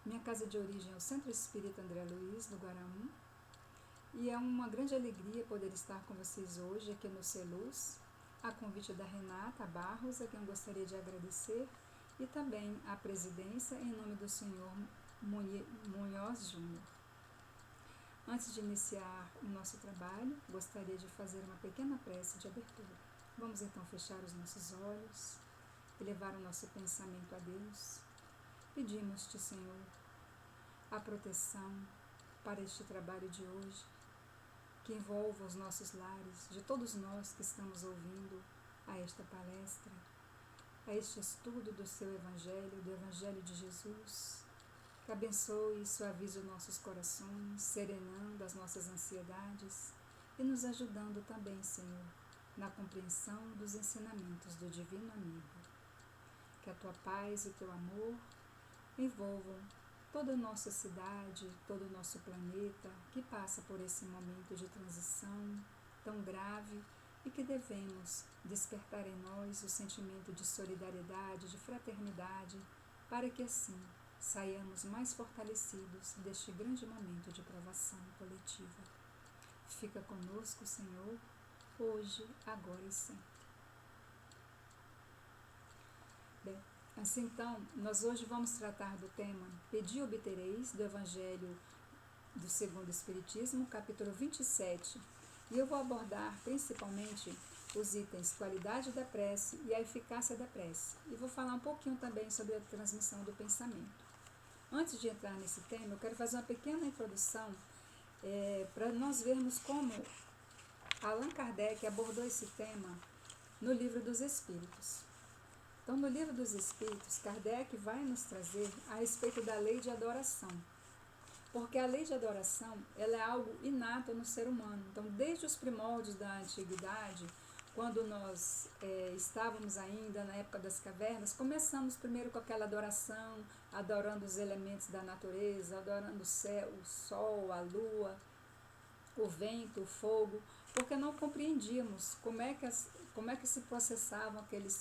Minha casa de origem é o Centro Espírita André Luiz, do Guaraú, e é uma grande alegria poder estar com vocês hoje aqui no Celuz, a convite da Renata Barros, a quem eu gostaria de agradecer, e também a presidência em nome do senhor Munhoz Júnior. Antes de iniciar o nosso trabalho, gostaria de fazer uma pequena prece de abertura. Vamos então fechar os nossos olhos e levar o nosso pensamento a Deus. Pedimos-te, Senhor, a proteção para este trabalho de hoje, que envolva os nossos lares, de todos nós que estamos ouvindo a esta palestra, a este estudo do seu Evangelho, do Evangelho de Jesus, que abençoe e suavize os nossos corações, serenando as nossas ansiedades e nos ajudando também, Senhor, na compreensão dos ensinamentos do Divino Amigo. Que a tua paz e o teu amor envolvam toda a nossa cidade, todo o nosso planeta, que passa por esse momento de transição tão grave e que devemos despertar em nós o sentimento de solidariedade, de fraternidade, para que assim saiamos mais fortalecidos deste grande momento de provação coletiva. Fica conosco, Senhor, hoje, agora e sempre. Bem, assim então, nós hoje vamos tratar do tema Pedi e obtereis, do Evangelho do Segundo Espiritismo, capítulo 27, e eu vou abordar principalmente os itens qualidade da prece e a eficácia da prece, e vou falar um pouquinho também sobre a transmissão do pensamento. Antes de entrar nesse tema, eu quero fazer uma pequena introdução para nós vermos como Allan Kardec abordou esse tema no Livro dos Espíritos. Então, no Livro dos Espíritos, Kardec vai nos trazer a respeito da lei de adoração, porque a lei de adoração ela é algo inato no ser humano. Então, desde os primórdios da antiguidade, quando nós estávamos ainda na época das cavernas, começamos primeiro com aquela adoração, adorando os elementos da natureza, adorando o céu, o sol, a lua, o vento, o fogo, porque não compreendíamos como é que se processavam aqueles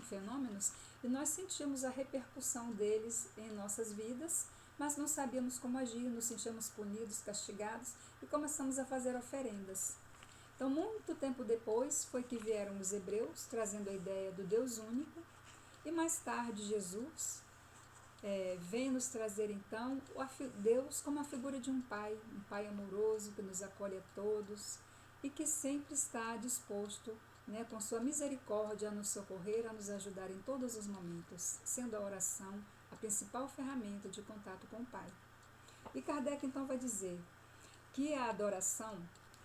fenômenos e nós sentíamos a repercussão deles em nossas vidas, mas não sabíamos como agir, nos sentíamos punidos, castigados e começamos a fazer oferendas. Então, muito tempo depois foi que vieram os hebreus trazendo a ideia do Deus único e mais tarde Jesus vem nos trazer então Deus como a figura de um pai amoroso que nos acolhe a todos e que sempre está disposto, com sua misericórdia, a nos socorrer, a nos ajudar em todos os momentos, sendo a oração a principal ferramenta de contato com o Pai. E Kardec então vai dizer que a adoração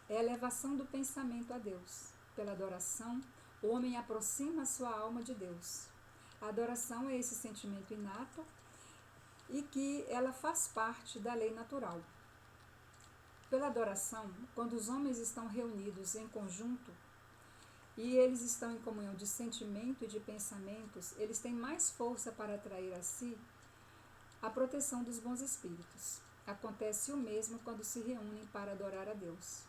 é a elevação do pensamento a Deus. Pela adoração, o homem aproxima a sua alma de Deus. A adoração é esse sentimento inato e que ela faz parte da lei natural. Pela adoração, quando os homens estão reunidos em conjunto e eles estão em comunhão de sentimento e de pensamentos, eles têm mais força para atrair a si a proteção dos bons espíritos. Acontece o mesmo quando se reúnem para adorar a Deus.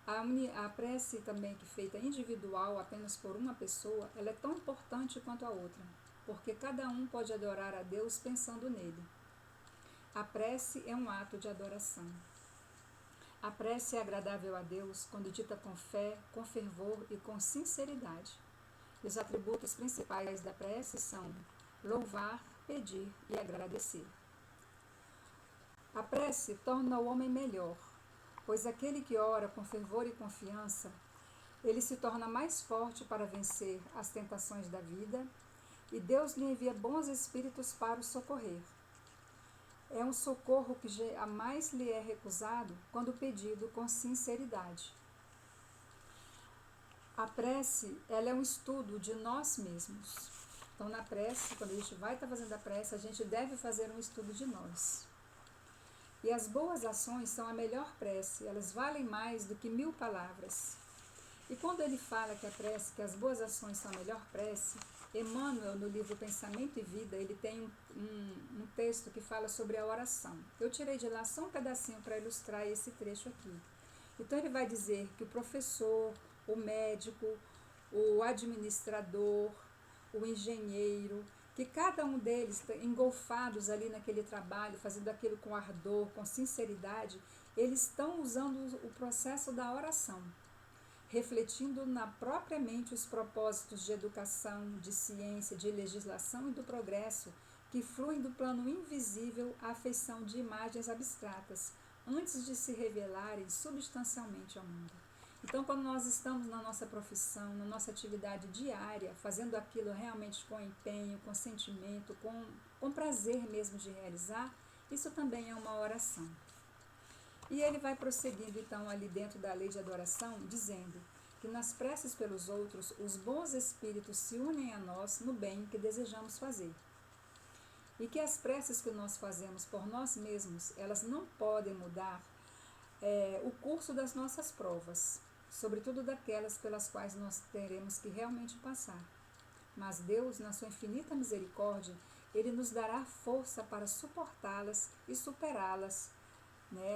A prece também que é feita individual apenas por uma pessoa, ela é tão importante quanto a outra, porque cada um pode adorar a Deus pensando nele. A prece é um ato de adoração. A prece é agradável a Deus quando dita com fé, com fervor e com sinceridade. E os atributos principais da prece são louvar, pedir e agradecer. A prece torna o homem melhor, pois aquele que ora com fervor e confiança, ele se torna mais forte para vencer as tentações da vida e Deus lhe envia bons espíritos para o socorrer. É um socorro que jamais lhe é recusado quando pedido com sinceridade. A prece, ela é um estudo de nós mesmos. Então, na prece, quando a gente vai estar fazendo a prece, a gente deve fazer um estudo de nós. E as boas ações são a melhor prece, elas valem mais do que 1000 palavras. E quando ele fala que a prece, que as boas ações são a melhor prece, Emmanuel, no livro Pensamento e Vida, ele tem um texto que fala sobre a oração. Eu tirei de lá só um pedacinho para ilustrar esse trecho aqui. Então ele vai dizer que o professor, o médico, o administrador, o engenheiro, que cada um deles, engolfados ali naquele trabalho, fazendo aquilo com ardor, com sinceridade, eles estão usando o processo da oração, refletindo na própria mente os propósitos de educação, de ciência, de legislação e do progresso que fluem do plano invisível à afeição de imagens abstratas, antes de se revelarem substancialmente ao mundo. Então, quando nós estamos na nossa profissão, na nossa atividade diária, fazendo aquilo realmente com empenho, com sentimento, com prazer mesmo de realizar, isso também é uma oração. E ele vai prosseguindo, então, ali dentro da lei de adoração, dizendo que nas preces pelos outros, os bons espíritos se unem a nós no bem que desejamos fazer. E que as preces que nós fazemos por nós mesmos, elas não podem mudar o curso das nossas provas, sobretudo daquelas pelas quais nós teremos que realmente passar. Mas Deus, na sua infinita misericórdia, Ele nos dará força para suportá-las e superá-las,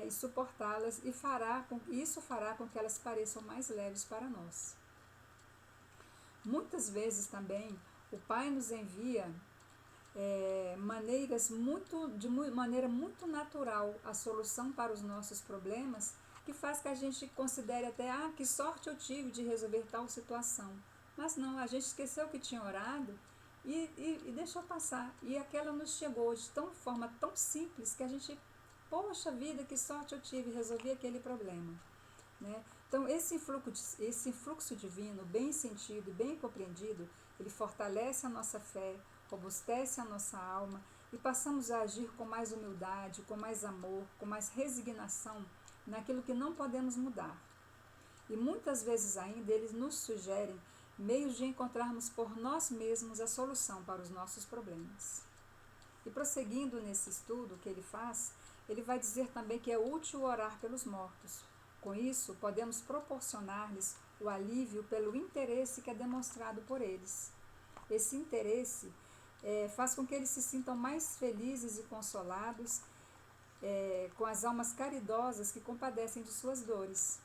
e suportá-las, e isso fará com que elas pareçam mais leves para nós. Muitas vezes também o Pai nos envia de maneira muito natural a solução para os nossos problemas, que faz que a gente considere até, que sorte eu tive de resolver tal situação. Mas não, a gente esqueceu que tinha orado e deixou passar. E aquela nos chegou de forma tão simples que a gente, poxa vida, que sorte eu tive, resolvi aquele problema. Né? Então, esse fluxo divino, bem sentido, bem compreendido, ele fortalece a nossa fé, robustece a nossa alma e passamos a agir com mais humildade, com mais amor, com mais resignação naquilo que não podemos mudar. E muitas vezes ainda eles nos sugerem meios de encontrarmos por nós mesmos a solução para os nossos problemas. E prosseguindo nesse estudo que ele faz, ele vai dizer também que é útil orar pelos mortos. Com isso, podemos proporcionar-lhes o alívio pelo interesse que é demonstrado por eles. Esse interesse faz com que eles se sintam mais felizes e consolados com as almas caridosas que compadecem de suas dores.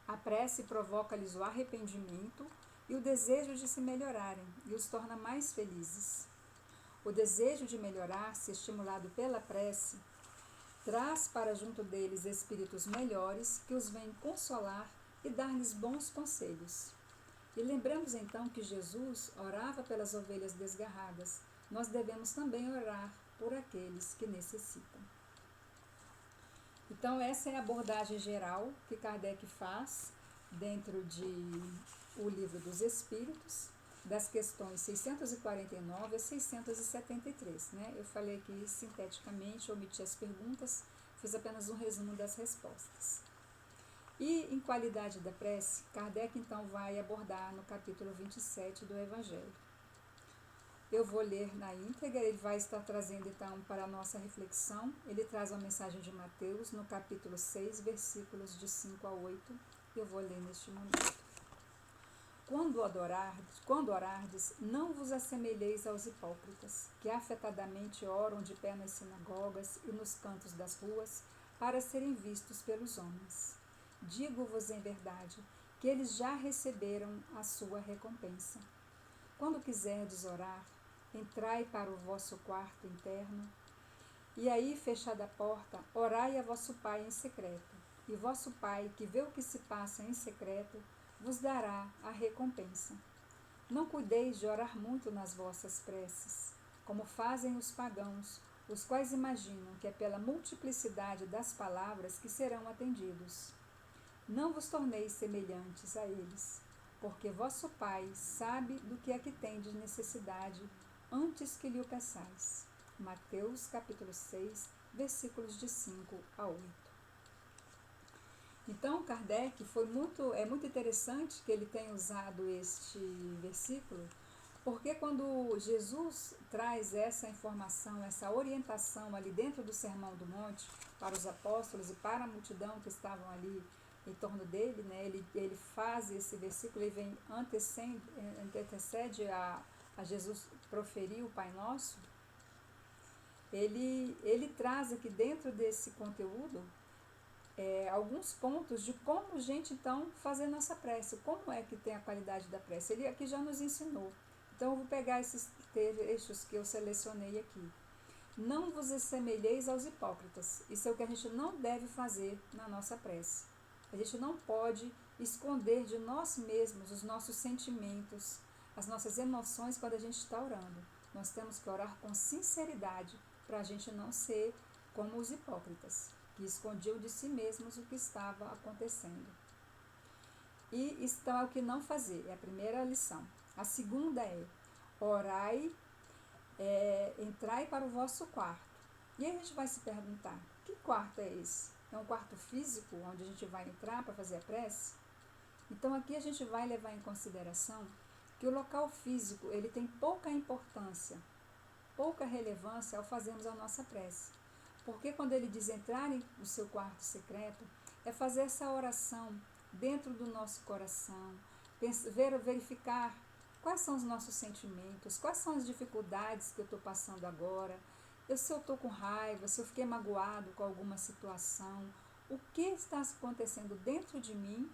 A prece provoca-lhes o arrependimento e o desejo de se melhorarem e os torna mais felizes. O desejo de melhorar-se, estimulado pela prece, traz para junto deles espíritos melhores que os vêm consolar e dar-lhes bons conselhos. E lembramos então que Jesus orava pelas ovelhas desgarradas. Nós devemos também orar por aqueles que necessitam. Então, essa é a abordagem geral que Kardec faz dentro de O Livro dos Espíritos, das questões 649 a 673. Eu falei aqui sinteticamente, omiti as perguntas, fiz apenas um resumo das respostas. E, em qualidade da prece, Kardec então vai abordar no capítulo 27 do Evangelho. Eu vou ler na íntegra, ele vai estar trazendo então para a nossa reflexão, ele traz uma mensagem de Mateus no capítulo 6, versículos de 5 a 8, eu vou ler neste momento. Quando orardes, não vos assemelheis aos hipócritas, que afetadamente oram de pé nas sinagogas e nos cantos das ruas, para serem vistos pelos homens. Digo-vos em verdade, que eles já receberam a sua recompensa. Quando quiserdes orar, entrai para o vosso quarto interno, e aí, fechada a porta, orai a vosso Pai em secreto, e vosso Pai, que vê o que se passa em secreto, vos dará a recompensa. Não cuideis de orar muito nas vossas preces, como fazem os pagãos, os quais imaginam que é pela multiplicidade das palavras que serão atendidos. Não vos torneis semelhantes a eles, porque vosso Pai sabe do que é que tendes necessidade antes que lhe o peçais. Mateus capítulo 6, versículos de 5 a 8. Então, Kardec é muito interessante que ele tenha usado este versículo, porque quando Jesus traz essa informação, essa orientação ali dentro do Sermão do Monte para os apóstolos e para a multidão que estavam ali em torno dele, ele faz esse versículo, ele vem antecede a Jesus proferir o Pai Nosso. Ele traz aqui dentro desse conteúdo alguns pontos de como a gente então fazer nossa prece, como é que tem a qualidade da prece. Ele aqui já nos ensinou. Então eu vou pegar esses trechos que eu selecionei aqui. Não vos assemelheis aos hipócritas. Isso é o que a gente não deve fazer na nossa prece. A gente não pode esconder de nós mesmos os nossos sentimentos, as nossas emoções quando a gente está orando. Nós temos que orar com sinceridade para a gente não ser como os hipócritas, que escondiam de si mesmos o que estava acontecendo. E então é o que não fazer, é a primeira lição. A segunda é: orai, entrai para o vosso quarto. E aí a gente vai se perguntar: que quarto é esse? É um quarto físico onde a gente vai entrar para fazer a prece? Então aqui a gente vai levar em consideração que o local físico ele tem pouca importância, pouca relevância ao fazermos a nossa prece. Porque quando ele diz entrarem no seu quarto secreto, é fazer essa oração dentro do nosso coração, verificar quais são os nossos sentimentos, quais são as dificuldades que eu estou passando agora, se eu estou com raiva, se eu fiquei magoado com alguma situação, o que está acontecendo dentro de mim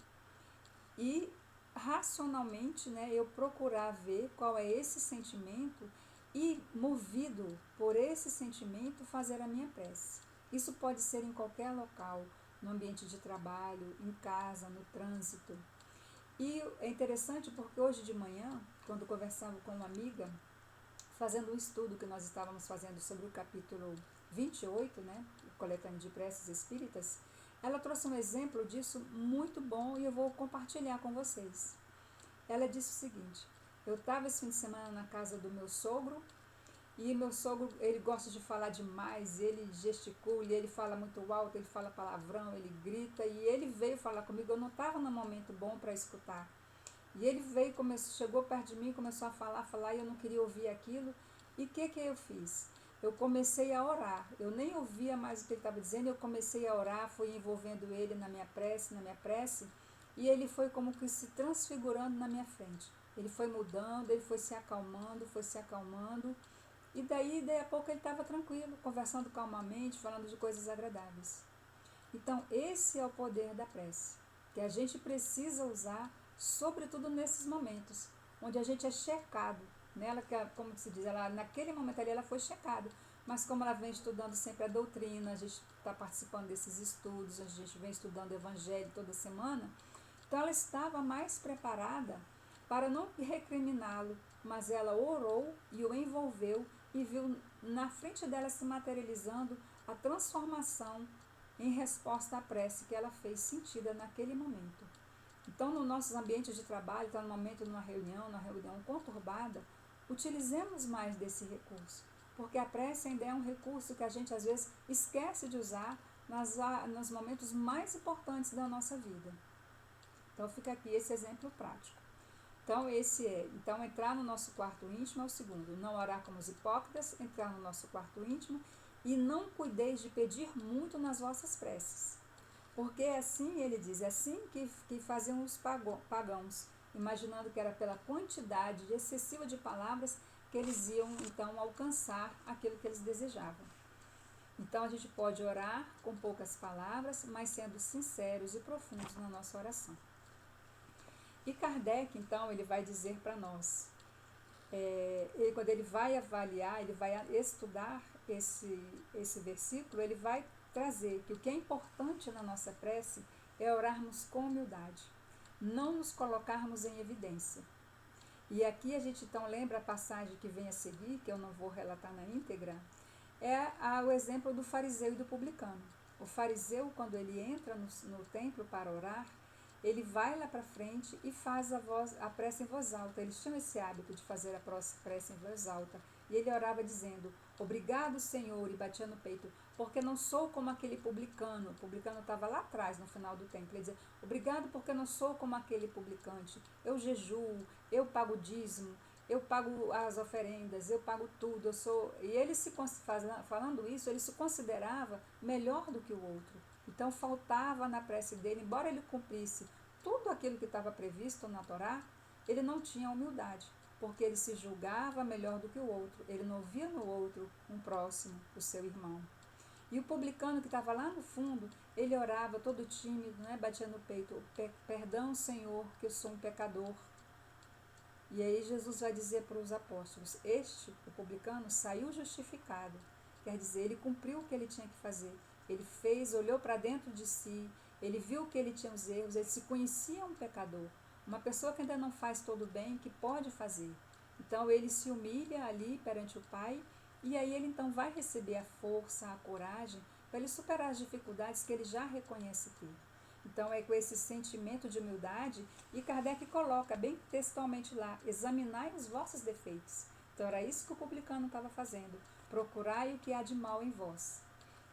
e racionalmente, eu procurar ver qual é esse sentimento e, movido por esse sentimento, fazer a minha prece. Isso pode ser em qualquer local, no ambiente de trabalho, em casa, no trânsito. E é interessante porque hoje de manhã, quando conversava com uma amiga, fazendo um estudo que nós estávamos fazendo sobre o capítulo 28, Coletânea de Preces Espíritas, ela trouxe um exemplo disso muito bom e eu vou compartilhar com vocês. Ela disse o seguinte: eu estava esse fim de semana na casa do meu sogro, e meu sogro, ele gosta de falar demais, ele gesticula, ele fala muito alto, ele fala palavrão, ele grita, e ele veio falar comigo, eu não estava num momento bom para escutar. E ele veio, chegou perto de mim, começou a falar, e eu não queria ouvir aquilo. E o que eu fiz? Eu comecei a orar, eu nem ouvia mais o que ele estava dizendo, eu comecei a orar, fui envolvendo ele na minha prece, e ele foi como que se transfigurando na minha frente. Ele foi mudando, ele foi se acalmando, e daí a pouco ele estava tranquilo, conversando calmamente, falando de coisas agradáveis. Então, esse é o poder da prece, que a gente precisa usar, sobretudo nesses momentos, onde a gente é checado. Nela, como se diz, naquele momento ali ela foi checada, mas como ela vem estudando sempre a doutrina, a gente está participando desses estudos, a gente vem estudando o Evangelho toda semana, então ela estava mais preparada para não recriminá-lo, mas ela orou e o envolveu e viu na frente dela se materializando a transformação em resposta à prece que ela fez sentida naquele momento. Então, nos nossos ambientes de trabalho, está no momento de uma reunião conturbada, utilizemos mais desse recurso, porque a prece ainda é um recurso que a gente às vezes esquece de usar nos momentos mais importantes da nossa vida. Então, fica aqui esse exemplo prático. Então, entrar no nosso quarto íntimo é o segundo. Não orar como os hipócritas, entrar no nosso quarto íntimo e não cuideis de pedir muito nas vossas preces. Porque assim, ele diz, assim que faziam os pagãos, imaginando que era pela quantidade excessiva de palavras que eles iam, então, alcançar aquilo que eles desejavam. Então, a gente pode orar com poucas palavras, mas sendo sinceros e profundos na nossa oração. E Kardec, então, ele vai dizer para nós, quando ele vai avaliar, ele vai estudar esse versículo, ele vai trazer que o que é importante na nossa prece é orarmos com humildade, não nos colocarmos em evidência. E aqui a gente então lembra a passagem que vem a seguir, que eu não vou relatar na íntegra, o exemplo do fariseu e do publicano. O fariseu, quando ele entra no templo para orar, ele vai lá para frente e faz a prece em voz alta. Eles tinham esse hábito de fazer a prece em voz alta. E ele orava dizendo, obrigado, Senhor, e batia no peito, porque não sou como aquele publicano. O publicano estava lá atrás, no final do templo. Ele dizia, obrigado porque não sou como aquele publicante. Eu jejuo, eu pago dízimo, eu pago as oferendas, eu pago tudo. E ele, falando isso, ele se considerava melhor do que o outro. Então, faltava na prece dele, embora ele cumprisse tudo aquilo que estava previsto na Torá, ele não tinha humildade, porque ele se julgava melhor do que o outro. Ele não via no outro um próximo, o seu irmão. E o publicano que estava lá no fundo, ele orava todo tímido, batia no peito, perdão, Senhor, que eu sou um pecador. E aí Jesus vai dizer para os apóstolos, o publicano, saiu justificado. Quer dizer, ele cumpriu o que ele tinha que fazer. Ele fez, olhou para dentro de si, ele viu que ele tinha os erros, ele se conhecia um pecador. Uma pessoa que ainda não faz todo o bem, que pode fazer. Então ele se humilha ali perante o Pai, e aí ele então vai receber a força, a coragem, para ele superar as dificuldades que ele já reconhece ter. Então é com esse sentimento de humildade, e Kardec coloca bem textualmente lá, examinai os vossos defeitos. Então era isso que o publicano estava fazendo, procurai o que há de mal em vós.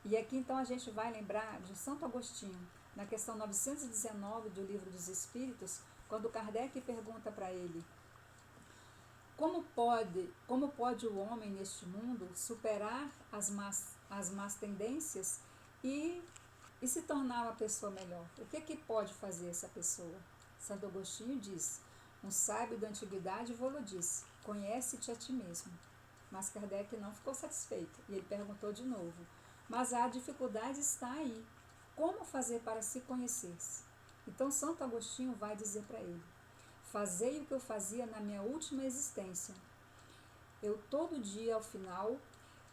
E aqui então a gente vai lembrar de Santo Agostinho, na questão 919 do Livro dos Espíritos, quando Kardec pergunta para ele, como pode o homem neste mundo superar as más tendências e se tornar uma pessoa melhor? O que pode fazer essa pessoa? Santo Agostinho diz, um sábio da antiguidade vô-lo disse, conhece-te a ti mesmo. Mas Kardec não ficou satisfeito e ele perguntou de novo, mas a dificuldade está aí, como fazer para se conhecer-se? Então Santo Agostinho vai dizer para ele, fazei o que eu fazia na minha última existência. Eu todo dia ao final,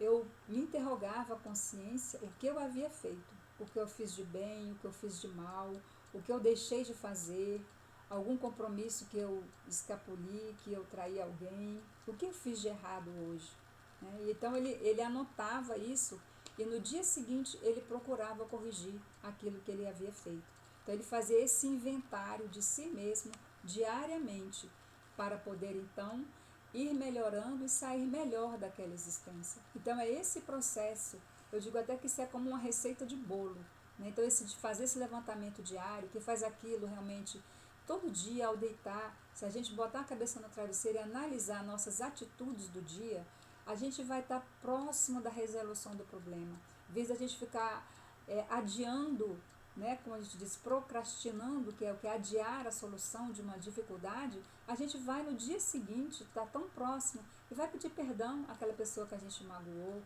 eu me interrogava a consciência o que eu havia feito, o que eu fiz de bem, o que eu fiz de mal, o que eu deixei de fazer, algum compromisso que eu escapuli, que eu traí alguém, o que eu fiz de errado hoje. Né? Então ele anotava isso e no dia seguinte ele procurava corrigir aquilo que ele havia feito. Então ele fazia esse inventário de si mesmo diariamente para poder então ir melhorando e sair melhor daquela existência. Então é esse processo, eu digo até que isso é como uma receita de bolo. Né? Então esse de fazer esse levantamento diário, que faz aquilo realmente todo dia ao deitar, se a gente botar a cabeça no travesseiro e analisar nossas atitudes do dia, a gente vai estar próximo da resolução do problema. Em vez de a gente ficar adiando, né, como a gente diz, procrastinando, que é o que é adiar a solução de uma dificuldade, a gente vai no dia seguinte, está tão próximo, e vai pedir perdão àquela pessoa que a gente magoou,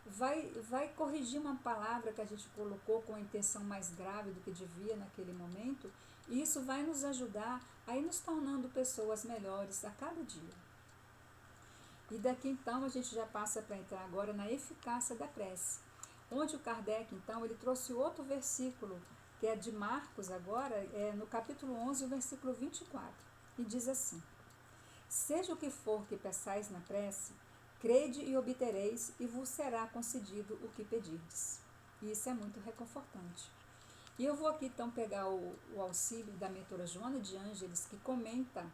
vai corrigir uma palavra que a gente colocou com a intenção mais grave do que devia naquele momento, e isso vai nos ajudar a ir nos tornando pessoas melhores a cada dia. E daqui então a gente já passa para entrar agora na eficácia da prece, onde o Kardec então ele trouxe outro versículo, que é de Marcos agora, no capítulo 11, o versículo 24, e diz assim, seja o que for que peçais na prece, crede e obtereis, e vos será concedido o que pedirdes. E isso é muito reconfortante. E eu vou aqui então pegar o auxílio da mentora Joana de Ângeles, que comenta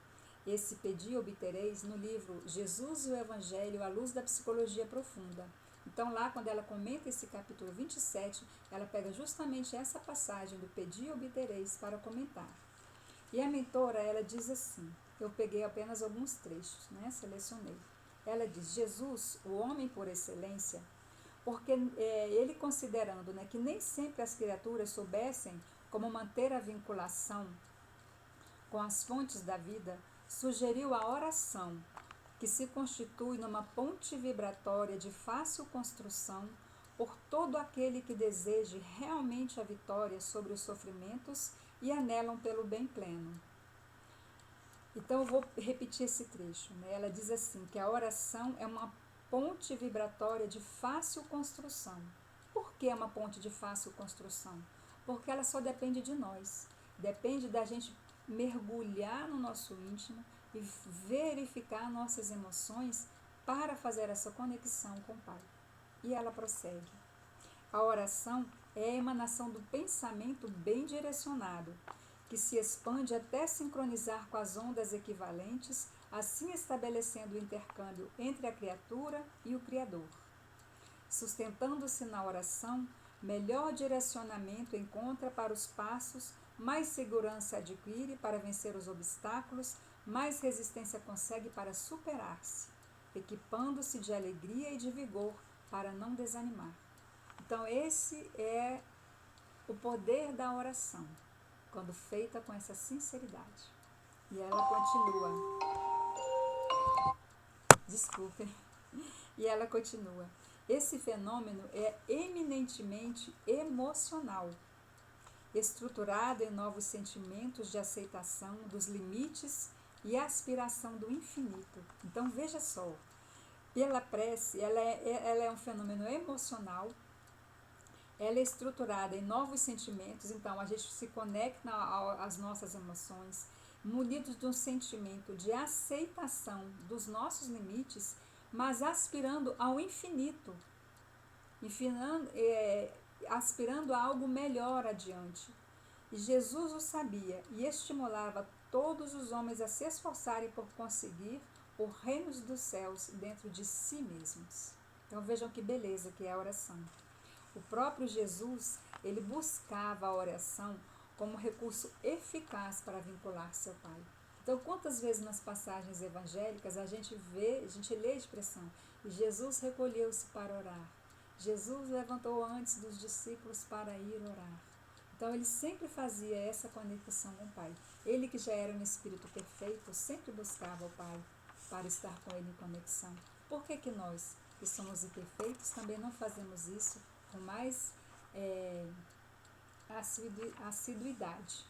esse pedir e obtereis no livro Jesus e o Evangelho à luz da psicologia profunda. Então lá quando ela comenta esse capítulo 27, ela pega justamente essa passagem do pedir e obtereis para comentar. E a mentora, ela diz assim, eu peguei apenas alguns trechos, né, selecionei. Ela diz, Jesus, o homem por excelência, porque ele considerando, né, que nem sempre as criaturas soubessem como manter a vinculação com as fontes da vida, sugeriu a oração, que se constitui numa ponte vibratória de fácil construção por todo aquele que deseje realmente a vitória sobre os sofrimentos e anelam pelo bem pleno. Então eu vou repetir esse trecho. Né? Ela diz assim, que a oração é uma ponte vibratória de fácil construção. Por que é uma ponte de fácil construção? Porque ela só depende de nós. Depende da gente mergulhar no nosso íntimo e verificar nossas emoções para fazer essa conexão com o Pai. E ela prossegue. A oração é a emanação do pensamento bem direcionado, que se expande até sincronizar com as ondas equivalentes, assim estabelecendo o intercâmbio entre a criatura e o Criador. Sustentando-se na oração, melhor direcionamento encontra para os passos, mais segurança adquire para vencer os obstáculos, mais resistência consegue para superar-se, equipando-se de alegria e de vigor para não desanimar. Então esse é o poder da oração, quando feita com essa sinceridade. E ela continua. Desculpem. E ela continua. Esse fenômeno é eminentemente emocional, estruturado em novos sentimentos de aceitação dos limites e aspiração do infinito. Então veja só, pela prece, ela é um fenômeno emocional, ela é estruturada em novos sentimentos, então a gente se conecta às nossas emoções, munidos de um sentimento de aceitação dos nossos limites, mas aspirando ao infinito, aspirando a algo melhor adiante. E Jesus o sabia e estimulava todos os homens a se esforçarem por conseguir o reino dos céus dentro de si mesmos. Então vejam que beleza que é a oração. O próprio Jesus, ele buscava a oração como recurso eficaz para vincular-se ao Pai. Então, quantas vezes nas passagens evangélicas a gente lê a expressão, e Jesus recolheu-se para orar. Jesus levantou antes dos discípulos para ir orar. Então, ele sempre fazia essa conexão com o Pai. Ele, que já era um espírito perfeito, sempre buscava o Pai para estar com ele em conexão. Por que nós, que somos imperfeitos, também não fazemos isso com mais assiduidade?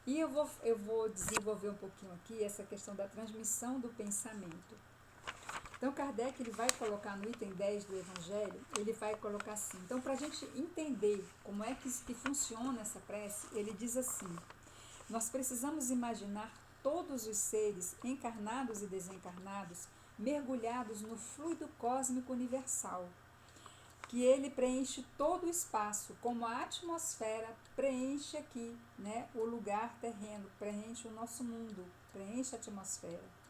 E eu vou desenvolver um pouquinho aqui essa questão da transmissão do pensamento. Então, Kardec ele vai colocar no item 10 do Evangelho, ele vai colocar assim. Então, para a gente entender como é que funciona essa prece, ele diz assim: nós precisamos imaginar todos os seres, encarnados e desencarnados, mergulhados no fluido cósmico universal, que ele preenche todo o espaço, como a atmosfera preenche aqui, né, o lugar terreno, preenche o nosso mundo, preenche a atmosfera.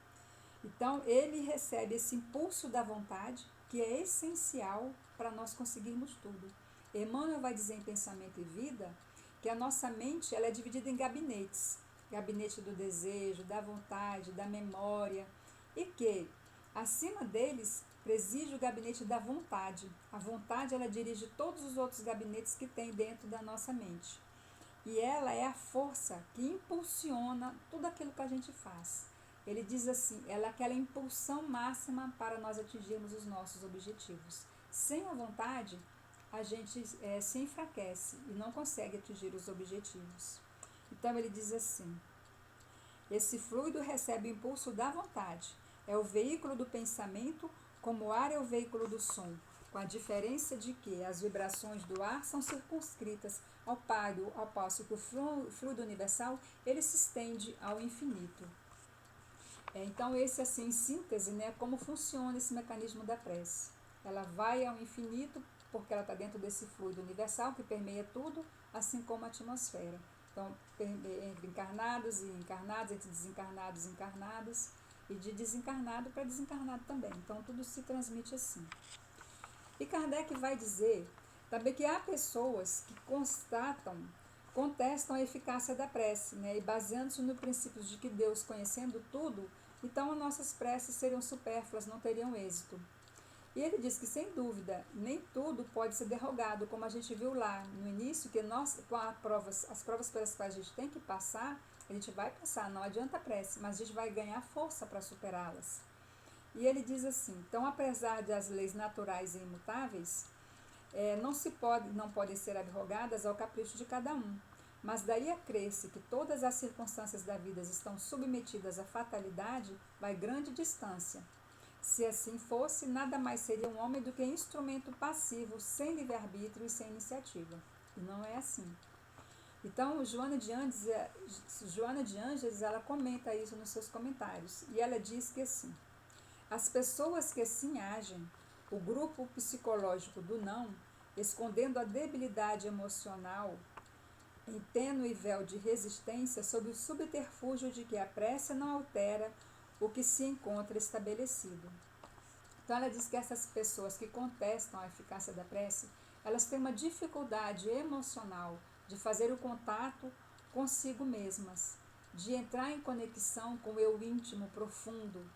Então, ele recebe esse impulso da vontade, que é essencial para nós conseguirmos tudo. Emmanuel vai dizer em Pensamento e Vida que a nossa mente ela é dividida em gabinetes. Gabinete do desejo, da vontade, da memória, e que, acima deles, preside o gabinete da vontade. A vontade ela dirige todos os outros gabinetes que tem dentro da nossa mente. E ela é a força que impulsiona tudo aquilo que a gente faz. Ele diz assim, ela é aquela impulsão máxima para nós atingirmos os nossos objetivos. Sem a vontade, a gente se enfraquece e não consegue atingir os objetivos. Então ele diz assim, esse fluido recebe o impulso da vontade, é o veículo do pensamento, como o ar é o veículo do som, com a diferença de que as vibrações do ar são circunscritas ao passo que o fluido universal ele se estende ao infinito. Então, esse assim, em síntese, né, como funciona esse mecanismo da prece. Ela vai ao infinito porque ela está dentro desse fluido universal que permeia tudo, assim como a atmosfera. Então, entre encarnados e encarnados, entre desencarnados e encarnados, e de desencarnado para desencarnado também. Então, tudo se transmite assim. E Kardec vai dizer também que há pessoas que contestam a eficácia da prece, né? E baseando-se no princípio de que Deus, conhecendo tudo, então as nossas preces seriam supérfluas, não teriam êxito. E ele diz que, sem dúvida, nem tudo pode ser derrogado, como a gente viu lá no início, que nós, com as provas pelas quais a gente tem que passar, a gente vai passar, não adianta a prece, mas a gente vai ganhar força para superá-las. E ele diz assim, então, apesar das leis naturais e imutáveis, não podem ser abrogadas ao capricho de cada um. Mas daí a crer-se que todas as circunstâncias da vida estão submetidas à fatalidade, vai grande distância. Se assim fosse, nada mais seria um homem do que instrumento passivo, sem livre-arbítrio e sem iniciativa. E não é assim. Então, Joana de Ângeles, ela comenta isso nos seus comentários. E ela diz que assim, as pessoas que assim agem, o grupo psicológico do não, escondendo a debilidade emocional em tênue véu de resistência sob o subterfúgio de que a prece não altera o que se encontra estabelecido. Então ela diz que essas pessoas que contestam a eficácia da prece, elas têm uma dificuldade emocional de fazer o contato consigo mesmas, de entrar em conexão com o eu íntimo profundo,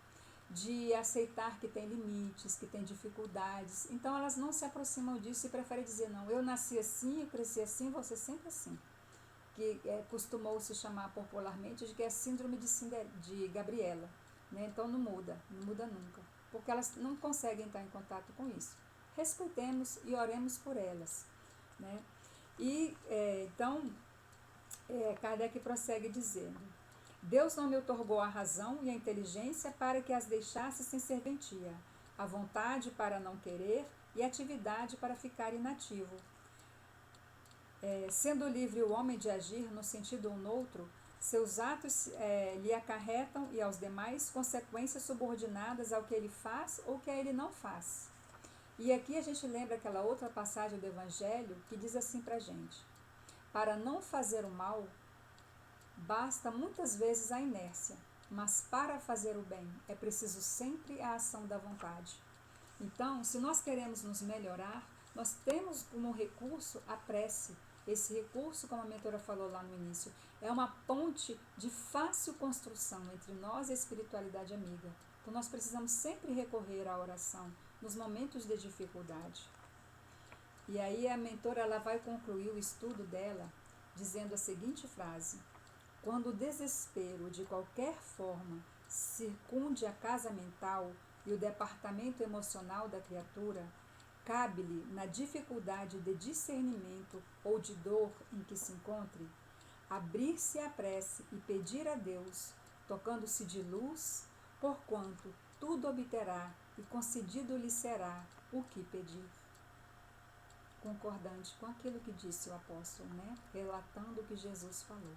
de aceitar que tem limites, que tem dificuldades. Então elas não se aproximam disso e preferem dizer, não, eu nasci assim, eu cresci assim, vou ser sempre assim. Que costumou se chamar popularmente de que é síndrome de Gabriela. Né? Então não muda nunca, porque elas não conseguem estar em contato com isso. Respeitemos e oremos por elas. Né? E então, Kardec prossegue dizendo, Deus não me outorgou a razão e a inteligência para que as deixasse sem serventia, a vontade para não querer e a atividade para ficar inativo. Sendo livre o homem de agir no sentido ou noutro, seus atos lhe acarretam e aos demais consequências subordinadas ao que ele faz ou que ele não faz. E aqui a gente lembra aquela outra passagem do Evangelho que diz assim pra gente: para não fazer o mal, basta muitas vezes a inércia, mas para fazer o bem é preciso sempre a ação da vontade. Então, se nós queremos nos melhorar, nós temos como recurso a prece. Esse recurso, como a mentora falou lá no início, é uma ponte de fácil construção entre nós e a espiritualidade amiga. Então, nós precisamos sempre recorrer à oração nos momentos de dificuldade. E aí a mentora ela vai concluir o estudo dela dizendo a seguinte frase: quando o desespero de qualquer forma circunde a casa mental e o departamento emocional da criatura, cabe-lhe, na dificuldade de discernimento ou de dor em que se encontre, abrir-se à prece e pedir a Deus, tocando-se de luz, porquanto tudo obterá e concedido lhe será o que pedir. Concordante com aquilo que disse o apóstolo, relatando o que Jesus falou.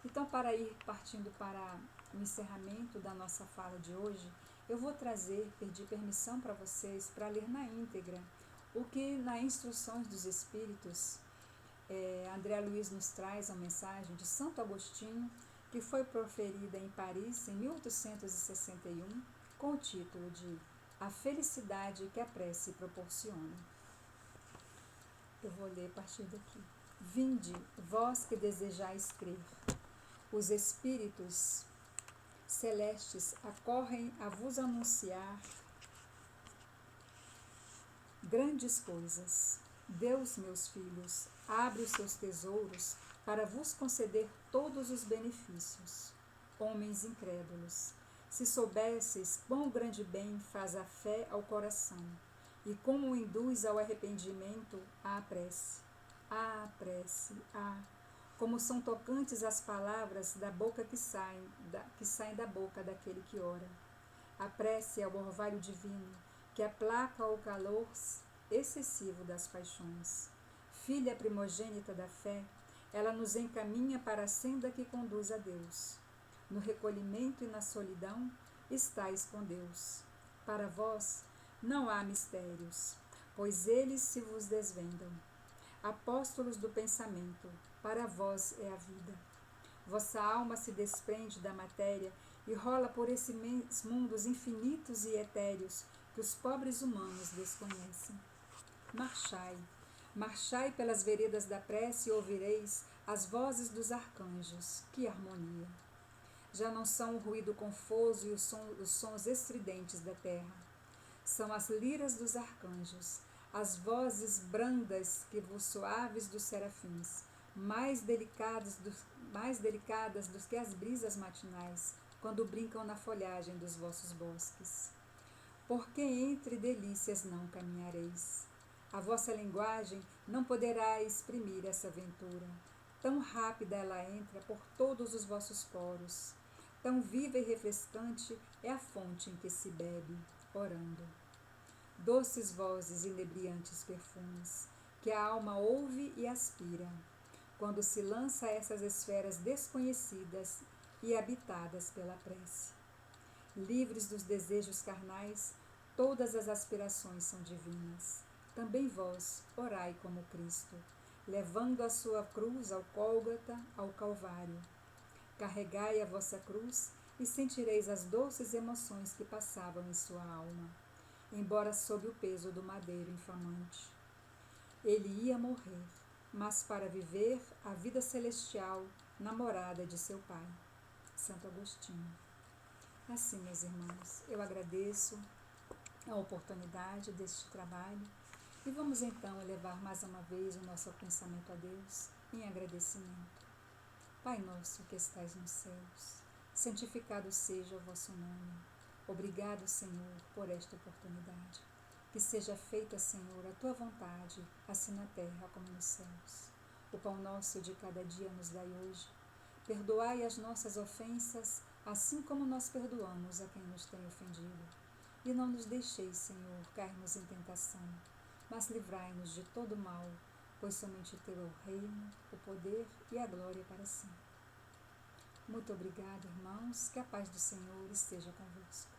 Então, para ir partindo para o encerramento da nossa fala de hoje, eu vou pedir permissão para vocês para ler na íntegra o que nas Instruções dos Espíritos, André Luiz nos traz a mensagem de Santo Agostinho, que foi proferida em Paris em 1861, com o título de A Felicidade que a Prece Proporciona. Eu vou ler a partir daqui. Vinde, vós que desejais crer. Os Espíritos celestes acorrem a vos anunciar grandes coisas. Deus, meus filhos, abre os seus tesouros para vos conceder todos os benefícios. Homens incrédulos, se soubesseis quão grande bem faz a fé ao coração e como induz ao arrependimento à prece. Ah, prece, ah! Como são tocantes as palavras da boca que saem da boca daquele que ora. A prece é o orvalho divino, que aplaca o calor excessivo das paixões. Filha primogênita da fé, ela nos encaminha para a senda que conduz a Deus. No recolhimento e na solidão, estais com Deus. Para vós, não há mistérios, pois eles se vos desvendam. Apóstolos do pensamento, para vós é a vida. Vossa alma se desprende da matéria e rola por esses mundos infinitos e etéreos que os pobres humanos desconhecem. Marchai, marchai pelas veredas da prece e ouvireis as vozes dos arcanjos. Que harmonia! Já não são o ruído confuso e os sons estridentes da terra. São as liras dos arcanjos, as vozes brandas que vos suaves dos serafins, mais delicadas do que as brisas matinais, quando brincam na folhagem dos vossos bosques. Porque entre delícias não caminhareis. A vossa linguagem não poderá exprimir essa ventura. Tão rápida ela entra por todos os vossos poros. Tão viva e refrescante é a fonte em que se bebe, orando. Doces vozes e inebriantes perfumes, que a alma ouve e aspira, quando se lança a essas esferas desconhecidas e habitadas pela prece. Livres dos desejos carnais, todas as aspirações são divinas. Também vós, orai como Cristo, levando a sua cruz ao Gólgota, ao Calvário. Carregai a vossa cruz e sentireis as doces emoções que passavam em sua alma, embora sob o peso do madeiro infamante. Ele ia morrer, mas para viver a vida celestial na morada de seu Pai. Santo Agostinho. Assim, meus irmãos, eu agradeço a oportunidade deste trabalho e vamos então elevar mais uma vez o nosso pensamento a Deus em agradecimento. Pai nosso que estais nos céus, santificado seja o vosso nome. Obrigado, Senhor, por esta oportunidade. Que seja feita, Senhor, a tua vontade, assim na terra como nos céus. O pão nosso de cada dia nos dai hoje. Perdoai as nossas ofensas, assim como nós perdoamos a quem nos tem ofendido. E não nos deixeis, Senhor, cairmos em tentação, mas livrai-nos de todo mal, pois somente teu é o reino, o poder e a glória para sempre. Muito obrigado, irmãos, que a paz do Senhor esteja convosco.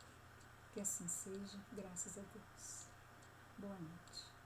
Que assim seja, graças a Deus. Boa noite.